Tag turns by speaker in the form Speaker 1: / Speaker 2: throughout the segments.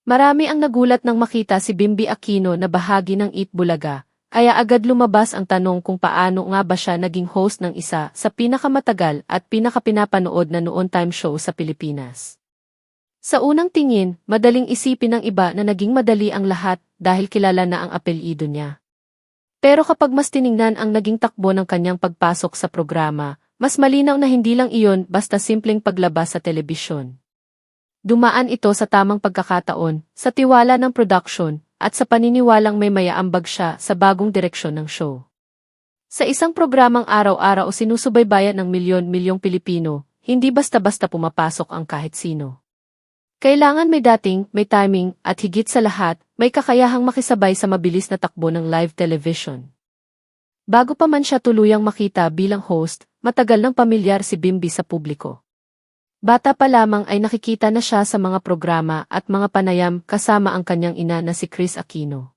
Speaker 1: Marami ang nagulat nang makita si Bimby Aquino na bahagi ng Eat Bulaga, kaya agad lumabas ang tanong kung paano nga ba siya naging host ng isa sa pinakamatagal at pinakapinapanood na noon time show sa Pilipinas. Sa unang tingin, madaling isipin ng iba na naging madali ang lahat dahil kilala na ang apelyido niya. Pero kapag mas tiningnan ang naging takbo ng kanyang pagpasok sa programa, mas malinaw na hindi lang iyon basta simpleng paglabas sa telebisyon. Dumaan ito sa tamang pagkakataon, sa tiwala ng production, at sa paniniwalang may mayaambag siya sa bagong direksyon ng show. Sa isang programang araw-araw sinusubaybayan ng milyon-milyong Pilipino, hindi basta-basta pumapasok ang kahit sino. Kailangan may dating, may timing, at higit sa lahat, may kakayahang makisabay sa mabilis na takbo ng live television. Bago pa man siya tuluyang makita bilang host, matagal nang pamilyar si Bimby sa publiko. Bata pa lamang ay nakikita na siya sa mga programa at mga panayam kasama ang kanyang ina na si Kris Aquino.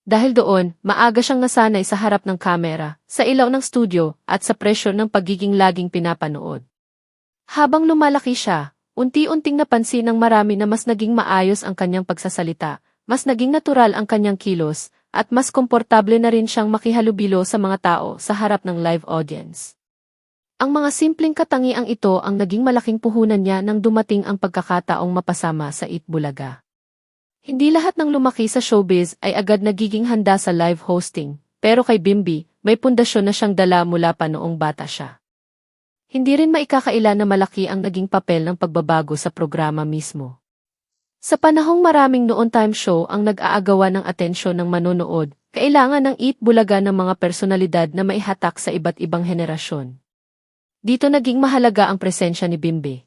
Speaker 1: Dahil doon, maaga siyang nasanay sa harap ng kamera, sa ilaw ng studio, at sa pressure ng pagiging laging pinapanood. Habang lumalaki siya, unti-unting napansin ng marami na mas naging maayos ang kanyang pagsasalita, mas naging natural ang kanyang kilos, at mas komportable na rin siyang makihalubilo sa mga tao sa harap ng live audience. Ang mga simpleng katangiang ito ang naging malaking puhunan niya nang dumating ang pagkakataong mapasama sa Eat Bulaga. Hindi lahat ng lumaki sa showbiz ay agad nagiging handa sa live hosting, pero kay Bimby, may pundasyon na siyang dala mula pa noong bata siya. Hindi rin maikakaila na malaki ang naging papel ng pagbabago sa programa mismo. Sa panahong maraming noon time show ang nag-aagawa ng atensyon ng manonood, kailangan ng Eat Bulaga ng mga personalidad na maihatak sa iba't ibang henerasyon. Dito naging mahalaga ang presensya ni Bimby.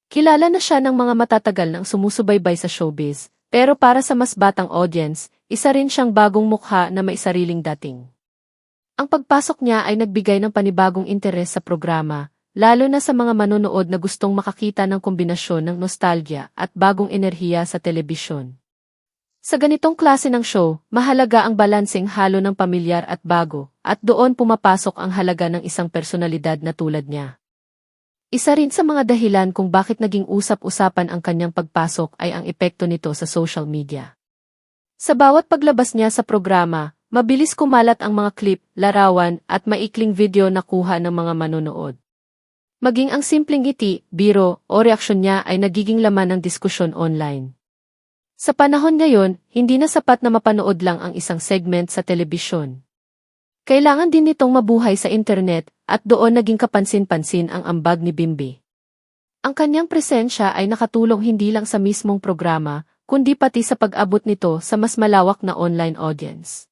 Speaker 1: Kilala na siya ng mga matatagal nang sumusubaybay sa showbiz, pero para sa mas batang audience, isa rin siyang bagong mukha na may sariling dating. Ang pagpasok niya ay nagbigay ng panibagong interes sa programa, lalo na sa mga manonood na gustong makakita ng kombinasyon ng nostalgia at bagong enerhiya sa telebisyon. Sa ganitong klase ng show, mahalaga ang balanseng halo ng pamilyar at bago, at doon pumapasok ang halaga ng isang personalidad na tulad niya. Isa rin sa mga dahilan kung bakit naging usap-usapan ang kanyang pagpasok ay ang epekto nito sa social media. Sa bawat paglabas niya sa programa, mabilis kumalat ang mga clip, larawan, at maikling video na kuha ng mga manonood. Maging ang simpleng ngiti, biro, o reaksyon niya ay nagiging laman ng diskusyon online. Sa panahon ngayon, hindi na sapat na mapanood lang ang isang segment sa telebisyon. Kailangan din nitong mabuhay sa internet, at doon naging kapansin-pansin ang ambag ni Bimby. Ang kanyang presensya ay nakatulong hindi lang sa mismong programa, kundi pati sa pag-abot nito sa mas malawak na online audience.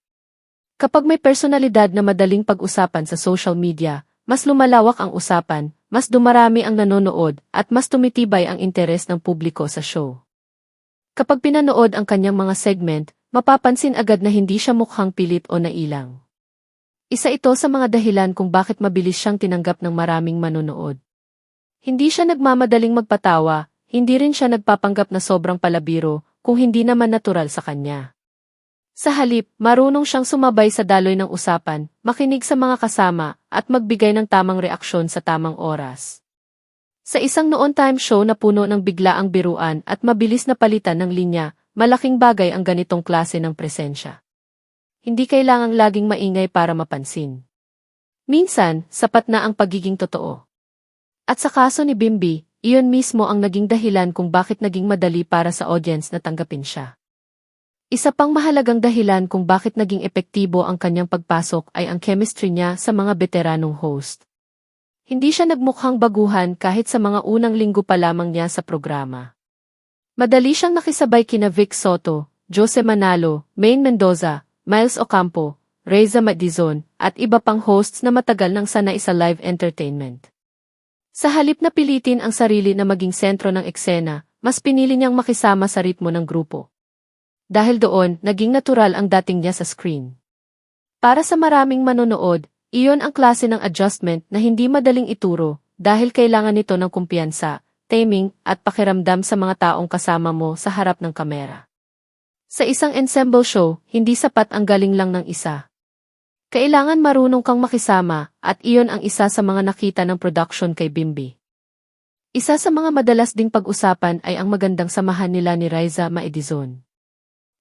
Speaker 1: Kapag may personalidad na madaling pag-usapan sa social media, mas lumalawak ang usapan, mas dumarami ang nanonood, at mas tumitibay ang interes ng publiko sa show. Kapag pinanood ang kanyang mga segment, mapapansin agad na hindi siya mukhang pilit o nailang. Isa ito sa mga dahilan kung bakit mabilis siyang tinanggap ng maraming manonood. Hindi siya nagmamadaling magpatawa, hindi rin siya nagpapanggap na sobrang palabiro, kung hindi naman natural sa kanya. Sa halip, marunong siyang sumabay sa daloy ng usapan, makinig sa mga kasama, at magbigay ng tamang reaksyon sa tamang oras. Sa isang noon time show na puno ng biglaang biruan at mabilis na palitan ng linya, malaking bagay ang ganitong klase ng presensya. Hindi kailangang laging maingay para mapansin. Minsan, sapat na ang pagiging totoo. At sa kaso ni Bimby, iyon mismo ang naging dahilan kung bakit naging madali para sa audience na tanggapin siya. Isa pang mahalagang dahilan kung bakit naging epektibo ang kanyang pagpasok ay ang chemistry niya sa mga veteranong host. Hindi siya nagmukhang baguhan kahit sa mga unang linggo pa lamang niya sa programa. Madali siyang nakisabay kina Vic Soto, Jose Manalo, Maine Mendoza, Miles Ocampo, Reza Madizon, at iba pang hosts na matagal nang sanay sa live entertainment. Sa halip na pilitin ang sarili na maging sentro ng eksena, mas pinili niyang makisama sa ritmo ng grupo. Dahil doon, naging natural ang dating niya sa screen. Para sa maraming manonood, iyon ang klase ng adjustment na hindi madaling ituro dahil kailangan nito ng kumpiyansa, timing, at pakiramdam sa mga taong kasama mo sa harap ng kamera. Sa isang ensemble show, hindi sapat ang galing lang ng isa. Kailangan marunong kang makisama at iyon ang isa sa mga nakita ng production kay Bimby. Isa sa mga madalas ding pag-usapan ay ang magandang samahan nila ni Riza Maedizon.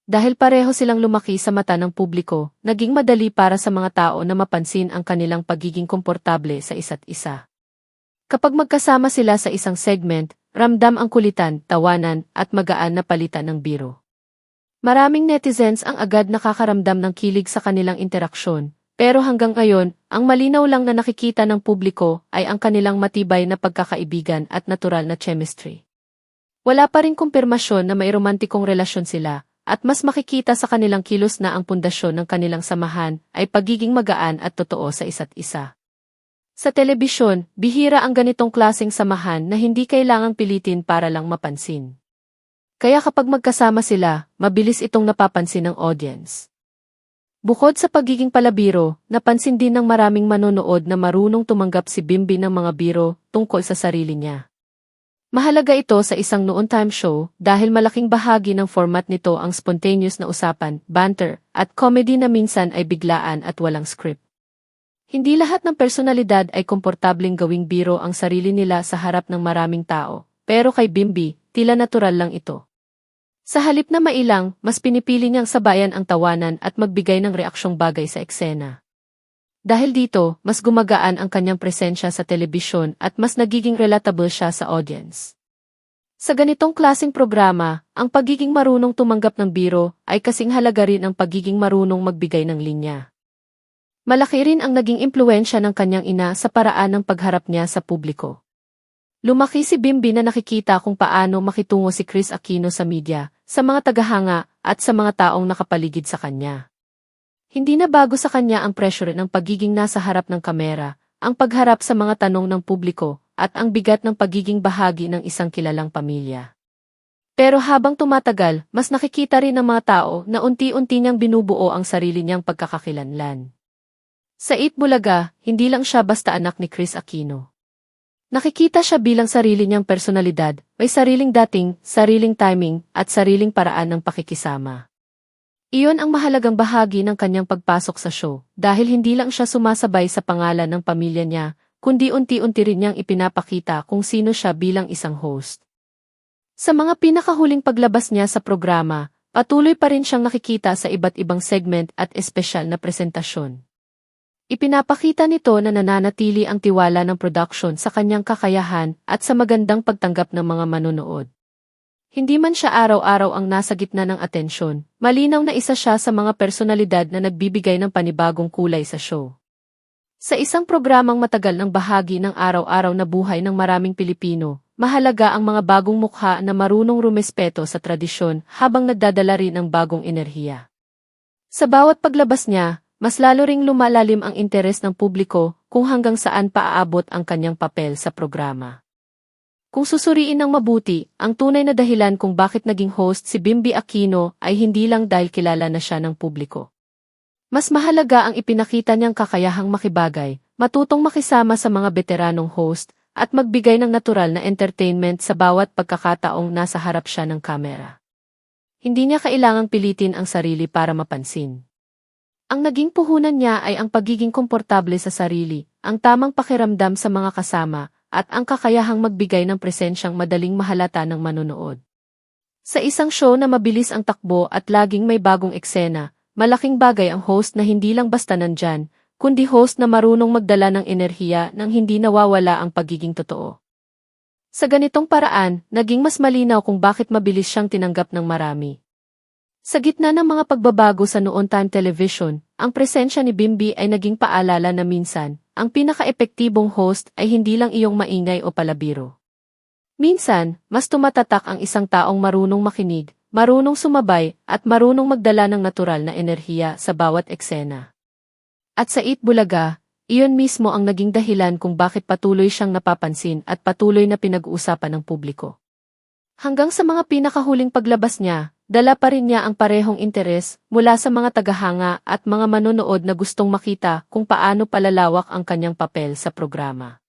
Speaker 1: Dahil pareho silang lumaki sa mata ng publiko, naging madali para sa mga tao na mapansin ang kanilang pagiging komportable sa isa't isa. Kapag magkasama sila sa isang segment, ramdam ang kulitan, tawanan, at magaan na palitan ng biro. Maraming netizens ang agad nakakaramdam ng kilig sa kanilang interaksyon, pero hanggang ngayon, ang malinaw lang na nakikita ng publiko ay ang kanilang matibay na pagkakaibigan at natural na chemistry. Wala pa ring kumpirmasyon na may romantikong relasyon sila, at mas makikita sa kanilang kilos na ang pundasyon ng kanilang samahan ay pagiging magaan at totoo sa isa't isa. Sa telebisyon, bihira ang ganitong klaseng samahan na hindi kailangang pilitin para lang mapansin. Kaya kapag magkasama sila, mabilis itong napapansin ng audience. Bukod sa pagiging palabiro, napansin din ng maraming manonood na marunong tumanggap si Bimbi ng mga biro tungkol sa sarili niya. Mahalaga ito sa isang noon-time show dahil malaking bahagi ng format nito ang spontaneous na usapan, banter, at comedy na minsan ay biglaan at walang script. Hindi lahat ng personalidad ay komportableng gawing biro ang sarili nila sa harap ng maraming tao, pero kay Bimbi, tila natural lang ito. Sa halip na mailang, mas pinipili niyang sabayan ang tawanan at magbigay ng reaksyong bagay sa eksena. Dahil dito, mas gumagaan ang kanyang presensya sa telebisyon at mas nagiging relatable siya sa audience. Sa ganitong klaseng programa, ang pagiging marunong tumanggap ng biro ay kasing halaga rin ang pagiging marunong magbigay ng linya. Malaki rin ang naging impluwensya ng kanyang ina sa paraan ng pagharap niya sa publiko. Lumaki si Bimbi na nakikita kung paano makitungo si Kris Aquino sa media, sa mga tagahanga, at sa mga taong nakapaligid sa kanya. Hindi na bago sa kanya ang pressure ng pagiging nasa harap ng kamera, ang pagharap sa mga tanong ng publiko, at ang bigat ng pagiging bahagi ng isang kilalang pamilya. Pero habang tumatagal, mas nakikita rin ng mga tao na unti-unti niyang binubuo ang sarili niyang pagkakakilanlan. Sa Eat Bulaga, hindi lang siya basta anak ni Kris Aquino. Nakikita siya bilang sarili niyang personalidad, may sariling dating, sariling timing, at sariling paraan ng pakikisama. Iyon ang mahalagang bahagi ng kanyang pagpasok sa show, dahil hindi lang siya sumasabay sa pangalan ng pamilya niya, kundi unti-unti rin niyang ipinapakita kung sino siya bilang isang host. Sa mga pinakahuling paglabas niya sa programa, patuloy pa rin siyang nakikita sa iba't ibang segment at espesyal na presentasyon. Ipinapakita nito na nananatili ang tiwala ng production sa kanyang kakayahan at sa magandang pagtanggap ng mga manonood. Hindi man siya araw-araw ang nasa gitna ng atensyon, malinaw na isa siya sa mga personalidad na nagbibigay ng panibagong kulay sa show. Sa isang programang matagal ng bahagi ng araw-araw na buhay ng maraming Pilipino, mahalaga ang mga bagong mukha na marunong rumespeto sa tradisyon habang nagdadala rin ng bagong enerhiya. Sa bawat paglabas niya, mas lalo ring lumalalim ang interes ng publiko kung hanggang saan paaabot ang kanyang papel sa programa. Kung susuriin ng mabuti, ang tunay na dahilan kung bakit naging host si Bimbi Aquino ay hindi lang dahil kilala na siya ng publiko. Mas mahalaga ang ipinakita niyang kakayahang makibagay, matutong makisama sa mga veteranong host, at magbigay ng natural na entertainment sa bawat pagkakataong nasa harap siya ng kamera. Hindi niya kailangang pilitin ang sarili para mapansin. Ang naging puhunan niya ay ang pagiging komportable sa sarili, ang tamang pakiramdam sa mga kasama, at ang kakayahang magbigay ng presensyang madaling mahalata ng manonood. Sa isang show na mabilis ang takbo at laging may bagong eksena, malaking bagay ang host na hindi lang basta nandyan, kundi host na marunong magdala ng enerhiya nang hindi nawawala ang pagiging totoo. Sa ganitong paraan, naging mas malinaw kung bakit mabilis siyang tinanggap ng marami. Sa gitna ng mga pagbabago sa noon-time television, ang presensya ni Bimbi ay naging paalala na minsan, ang pinaka-epektibong host ay hindi lang iyong maingay o palabiro. Minsan, mas tumatatak ang isang taong marunong makinig, marunong sumabay, at marunong magdala ng natural na enerhiya sa bawat eksena. At sa Eat Bulaga, iyon mismo ang naging dahilan kung bakit patuloy siyang napapansin at patuloy na pinag-uusapan ng publiko. Hanggang sa mga pinakahuling paglabas niya, dala pa rin niya ang parehong interes mula sa mga tagahanga at mga manonood na gustong makita kung paano palalawak ang kanyang papel sa programa.